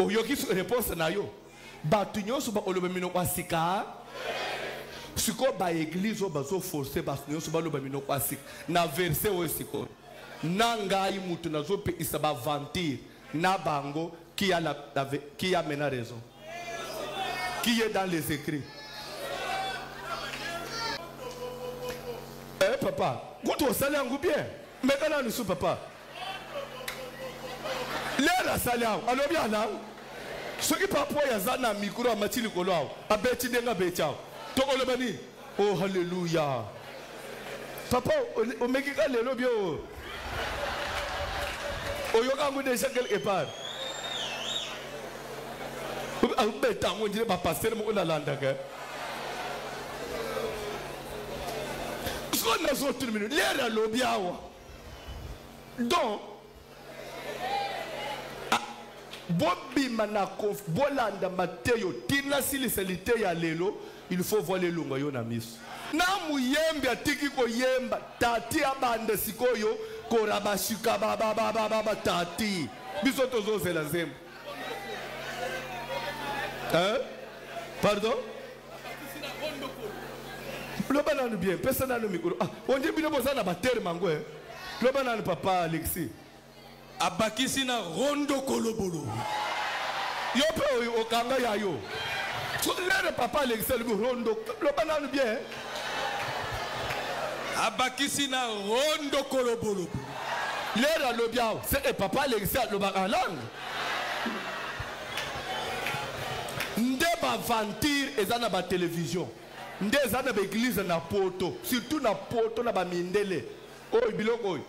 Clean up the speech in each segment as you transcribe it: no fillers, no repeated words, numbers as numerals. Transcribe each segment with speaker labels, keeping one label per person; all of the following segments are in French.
Speaker 1: Oyoki réponse na yo. Batu nyonso ba oloba minoko asika. Siko ba église ba zo forcer batu nyonso ba oloba minoko asika. Na verset o siko. Nangai mutu na zo pe isaba vantir na bango qui a qui a maintenant raison. Qui est dans les écrits. Eh papa, quand on salue en bien, mais quand on est papa. L'air à saler, alors bien là. Ce qui papa y a zana micro à matili kolo, à beti denga betiao. Toko le bani. Oh hallelujah. Papa, on met qui calé le bio. Oh yoga ngou déjà quelque part. Ah beta on dirait pas passer mon la landa que. On a sorti le minute. L'air à l'obiao. Donc. Bobi Manakof, Bolanda Mateo, Tina Silisalite ya lelo, il faut voir les lunga yo na miso. Na muyembe atiki ko yemba, tati abanda sikoyo, korabashika baba tati. Biso tozo zela zemba. Hein? Pardon? Le banane bien, personne n'a le micro. Ah, on dit bien que na bater mangwe. Le banane papa Alexis.
Speaker 2: Abakisi na rondo kolobolo.
Speaker 1: Yo pe okanga ya yo. So le papa Alexis le rondo le banane bien.
Speaker 2: Abakisi na rondo kolobolo.
Speaker 1: Le le bien, c'est papa Alexis le bakalang. Ndeba vantir ezana ba télévision. Ndeza ba église na poto, surtout na poto na ba mindele. Oy biloko oy.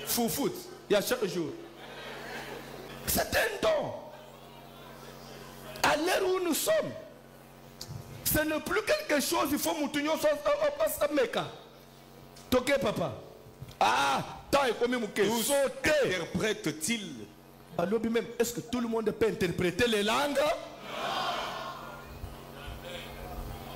Speaker 1: Foufou. Il y a chaque jour. C'est un don. À l'heure où nous sommes, ce n'est plus quelque chose, il faut moutonner au Mecca. Toké papa. Ah, tant et combien mouké.
Speaker 2: Interprète-t-il?
Speaker 1: Alors même, est-ce que tout le monde peut interpréter les langues?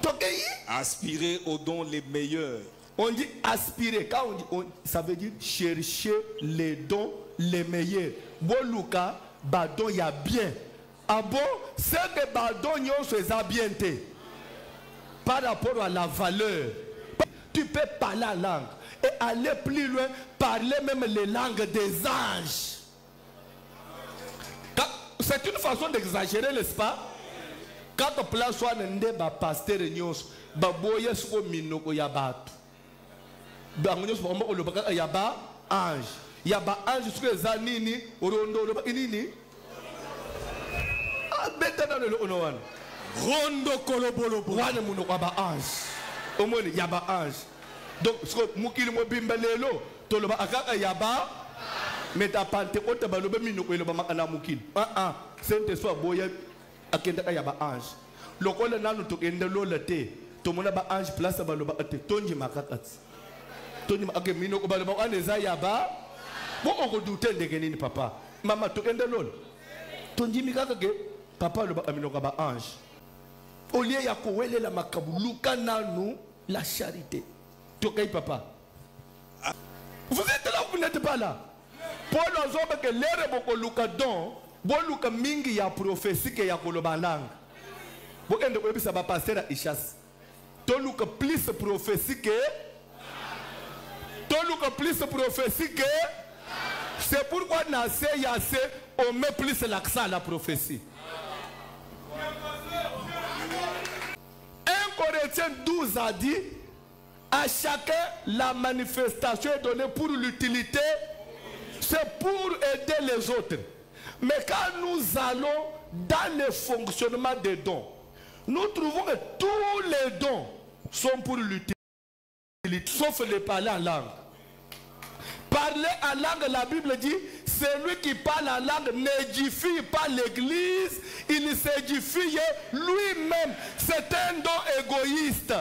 Speaker 1: Toké.
Speaker 2: Aspirer aux dons les meilleurs.
Speaker 1: On dit aspirer. Quand on dit, ça veut dire chercher les dons les meilleurs. Bon, Luca, badon y a bien. Ah bon, c'est que badon y a bien. Par rapport à la valeur. Tu peux parler la langue. Et aller plus loin, parler même les langues des anges. C'est une façon d'exagérer, n'est-ce pas? Quand on place soit un débat pasteur, baboye soko minoko yabatu. Yaba ange. Yaba ange sur les anini, rondo, inini. Ah, bêta le onoan.
Speaker 2: Rondo kolobolo.
Speaker 1: Wane munokaba ange. Omoni yaba ange. Donc, ce que Moukil Mobimbalelo, Toloba Akaka Yaba, mais ta pante ota balobe minoko eloba makana Moukil. Saint-Esprit boye akenda yaba ange. Lokola nanu tokende lolate. Tomona ba ange place baloba ate tonji makakati. Tony ake mino ko balaba aneza yaba bo oko douter ndenge nini papa mama to ende lol tonji mikaka ke papa lo ba amino ka ba ange au lieu ya ko welela makabuluka nanu la charité to kay papa vous êtes là vous n'êtes pas là Paul azoba ke lere boko luka don bo luka mingi ya prophétie ke ya koloba langue bo ende ko bisa ba pasteur Ishas to luka plus prophétie ke Toluka plus prophétique, c'est pourquoi on met plus l'accent à la prophétie. 1 Corinthiens 12 a dit, à chacun la manifestation est donnée pour l'utilité, c'est pour aider les autres. Mais quand nous allons dans le fonctionnement des dons, nous trouvons que tous les dons sont pour l'utilité. Sauf les parler en langue. Parler en langue, la Bible dit, celui qui parle en langue n'édifie pas l'église, il s'édifie lui-même. C'est un don égoïste.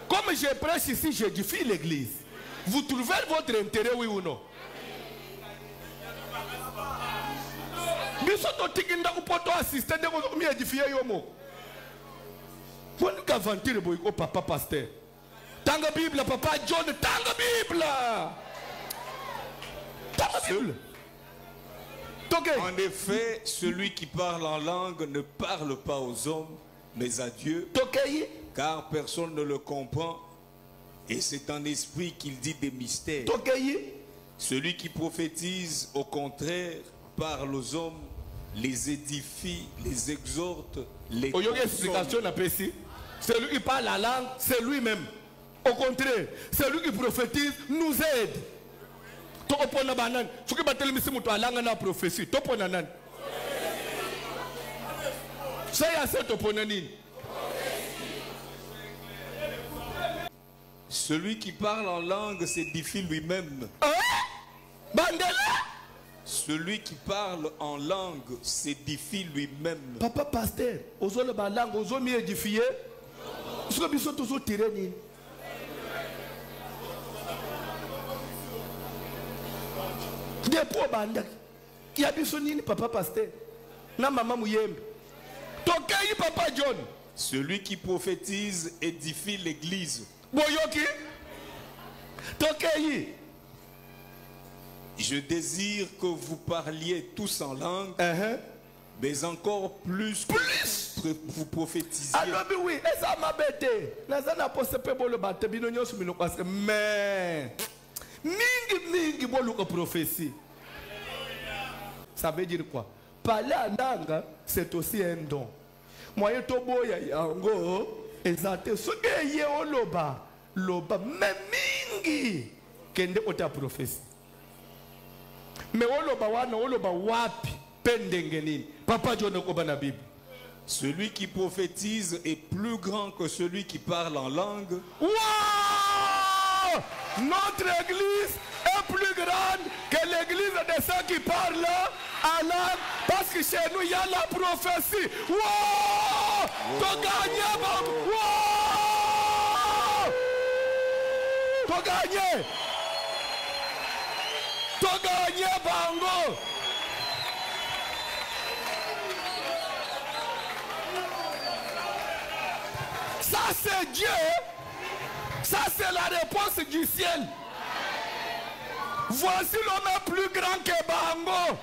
Speaker 1: Comme je prêche ici, j'édifie l'église. Vous trouvez votre intérêt, oui ou non? Bisoto tikinda kupoto assistant de mi édifier yomo. Pour nous aventure boy ko papa pasteur. Tanga Bible papa John tanga Bible.
Speaker 2: En effet, celui qui parle en langue ne parle pas aux hommes, mais à Dieu, car personne ne le comprend. Et c'est en esprit qu'il dit des mystères. Celui qui prophétise, au contraire, parle aux hommes, les édifie, les exhorte, les console.
Speaker 1: Celui qui parle la langue, c'est lui-même. Au contraire, celui qui prophétise nous aide.
Speaker 2: Celui qui parle en langue s'édifie lui-même. Celui qui parle en langue s'édifie lui-même.
Speaker 1: Papa pasteur, ozo le langue, ozo mi édifier. Ozo biso tozo tirer ni. Depo banda. Ya biso nini papa pasteur. Na mama muyembe. Tokeyi papa John.
Speaker 2: Celui qui prophétise édifie l'église.
Speaker 1: Boyoki. Tokeyi.
Speaker 2: Je désire que vous parliez tous en langue, mais encore plus que vous prophétisiez.
Speaker 1: Alors oui, et ça m'a bêté. Mais mingi bolu prophétie. Ça veut dire quoi? Parler en langue, c'est aussi un don. Moi, je suis yango, exactement. Ce que je loba, mais mingi, kende ota prophétie. Mais oloba wana oloba wapi pendengenini papa John ko bana Bible.
Speaker 2: Celui qui prophétise est plus grand que celui qui parle en langue.
Speaker 1: Wow! Notre église est plus grande que l'église de ceux qui parlent en langue parce que chez nous il y a la prophétie. Wow! To gagner wow! To gagner. Bango. Ça c'est Dieu. Ça c'est la réponse du ciel. Voici l'homme plus grand que Bango.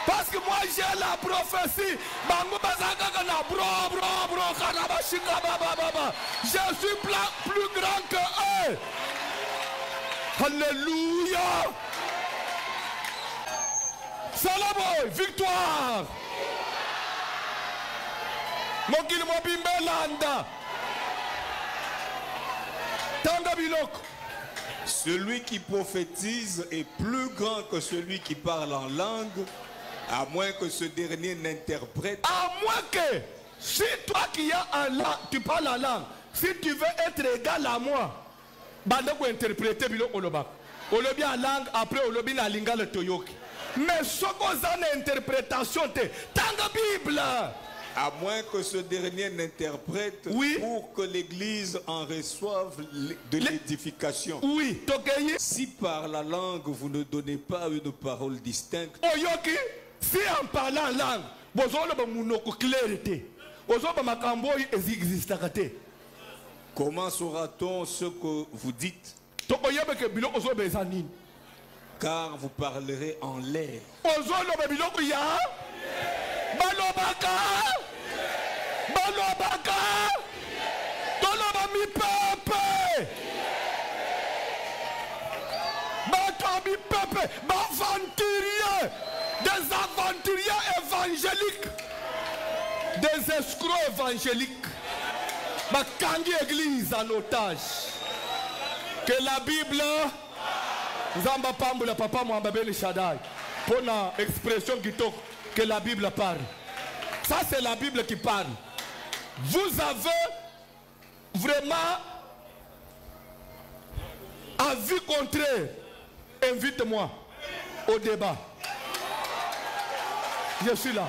Speaker 1: Parce que moi j'ai la prophétie. Bango bazakana bro kanabashika baba. Je suis plus grand que eux. Alléluia. Salaboy, victoire. Mokili Mobimbelanda. Tanga Biloko.
Speaker 2: Celui qui prophétise est plus grand que celui qui parle en langue, à moins que ce dernier n'interprète.
Speaker 1: À moins que, si toi qui as un langue, tu parles en langue, si tu veux être égal à moi, Bandako interpréter Biloko Oloba. Olobi en langue, après Olobi na lingala toyoki. Mais ce qu'on a une interprétation, tanga Bible.
Speaker 2: À moins que ce dernier n'interprète,
Speaker 1: oui,
Speaker 2: pour que l'église en reçoive de l'édification.
Speaker 1: Oui,
Speaker 2: si par la langue vous ne donnez pas une parole distincte.
Speaker 1: Oyoki, si en parlant langue, vous avez une clarté. Vous avez une
Speaker 2: comment saura-t-on ce que vous dites? Car vous parlerez en l'air.
Speaker 1: Balobaka, Toloba mi pepe, Batobi pepe, des aventuriers évangéliques, des escrocs évangéliques, Bakangi église en otage. Que la Bible, Zamba Pambula Papa Mwambabeli Shaddai, pour la expression qui toque. Que la Bible parle. Ça c'est la Bible qui parle. Vous avez vraiment avis contraire. Invite-moi au débat. Je suis là.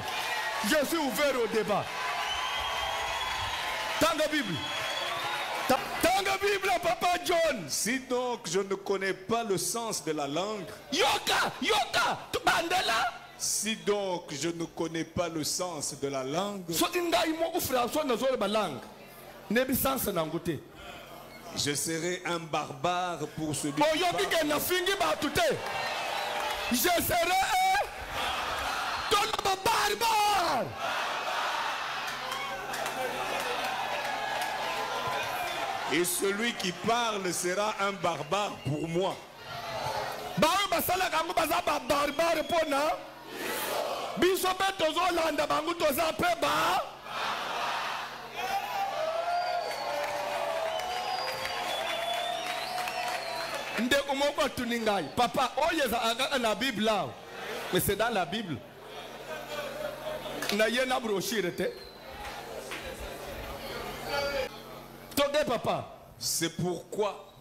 Speaker 1: Je suis ouvert au débat. Tant de Bible. Tant de Bible, Papa John.
Speaker 2: Si donc je ne connais pas le sens de la langue.
Speaker 1: Yoka, tu bandela.
Speaker 2: Si donc je ne connais pas le sens de la langue, je serai un barbare pour celui qui parle.
Speaker 1: Je serai un barbare.
Speaker 2: Et celui qui parle sera un barbare pour moi.
Speaker 1: Papa, la Bible là. Mais c'est dans la Bible. Papa.
Speaker 2: C'est pourquoi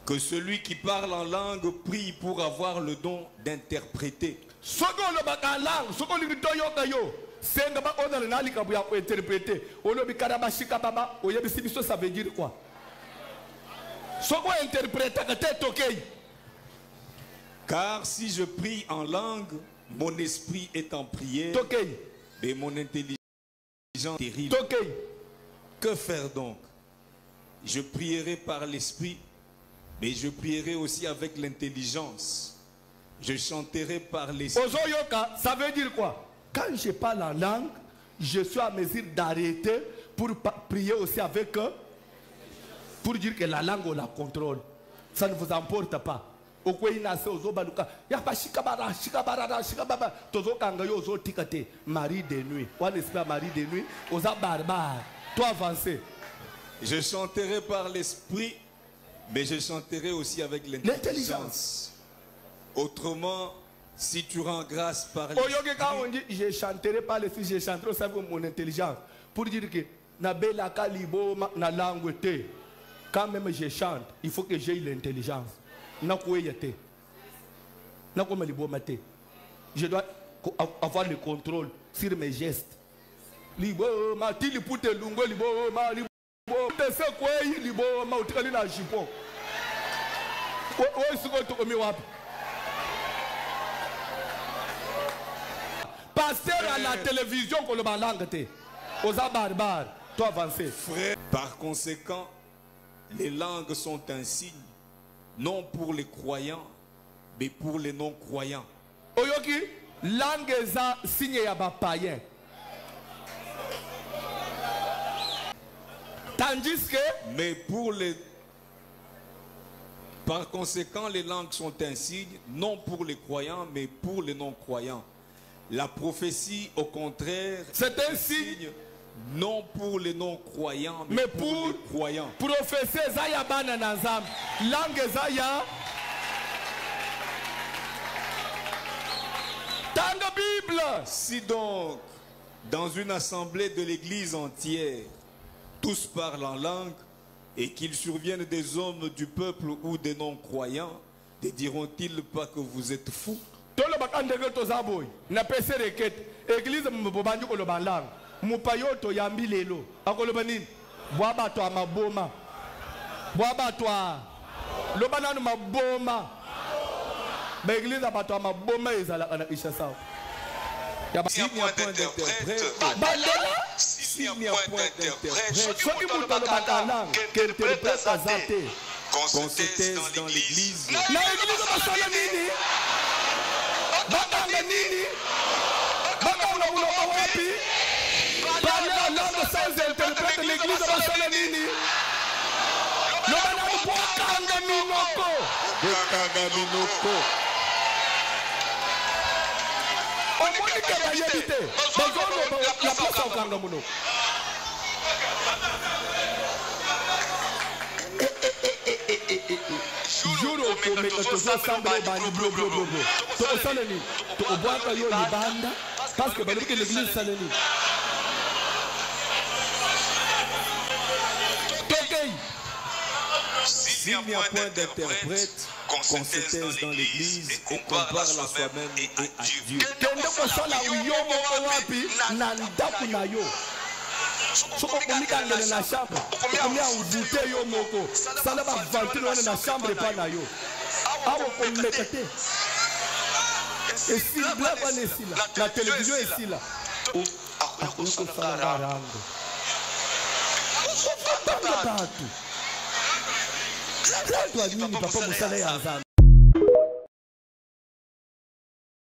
Speaker 2: que celui qui parle en langue prie pour avoir le don d'interpréter.
Speaker 1: Ça veut dire quoi?
Speaker 2: Car si je prie en langue, mon esprit est en prière et mon intelligence terrible. Que faire donc? Je prierai par l'esprit, mais je prierai aussi avec l'intelligence. Je chanterai par l'esprit.
Speaker 1: Ça veut dire quoi? Quand je parle en langue, je suis à mesure d'arrêter pour prier aussi avec eux, pour dire que la langue on la contrôle. Ça ne vous importe pas. Marie de nuit. On espère Marie de nuit. Aux barbares. Toi avancez.
Speaker 2: Je chanterai par l'esprit, mais je chanterai aussi avec l'intelligence. Autrement, si tu rends grâce par l'esprit,
Speaker 1: je chanterai par l'esprit, je chanterai aussi avec mon intelligence. Pour dire que quand même je chante, il faut que j'ai l'intelligence. Je dois avoir le contrôle sur mes gestes. Passer à la télévision pour le langue. Aux barbares, toi avancez.
Speaker 2: Frère, par conséquent, les langues sont un signe, non pour les croyants, mais pour les non-croyants.
Speaker 1: Oyoki, langue est un signe ya ba païen. Tandis que,
Speaker 2: mais pour les... Par conséquent, les langues sont un signe, non pour les croyants, mais pour les non-croyants. La prophétie, au contraire,
Speaker 1: c'est un signe,
Speaker 2: non pour les non-croyants, mais pour les croyants.
Speaker 1: Prophétie, zaya bana nazam. Langue zaya. Dans la Bible.
Speaker 2: Si donc, dans une assemblée de l'église entière, tous parlent en langue, et qu'il survienne des hommes du peuple ou des non-croyants, ne diront-ils pas que vous êtes fous?
Speaker 1: Église mupayoto yambi lelo akoloba nini bwabato amaboma bwabato loba nanu maboma ba église abato amaboma ezalaka na Kinshasa.
Speaker 2: S'il n'y a point d'interprète, s'il n'y a point d'interprète,
Speaker 1: soki mutu alobaka langue qu'interprète azate
Speaker 2: qu'on se taise dans l'église.
Speaker 1: Na église basala nini bakanga nini bakanga uloba wapi parler en langue sans interprète l'église basala nini loba nanu bokanga minoko omoni ke bayebi te bazoloba la place okanga munoko. Jour au comeka tozosambela bandi bloblobloblo tokosala nini tokobwaka yo libanda parce que balobi ke l'église esala nini tokei.
Speaker 2: S'il n'y a point d'interprète, qu'on se taise dans l'église et qu'on parle à soi-même et à Dieu.
Speaker 1: Kende kosala yo moko wapi na ndaku na yo soko komikangele na chambre okomia udute yo moko sala bavantile wana na chambre epa na yo awo komeka te esila blak wana esila na televizio esila akosala barango okotanga bato Nini papa musala ya Nzambe.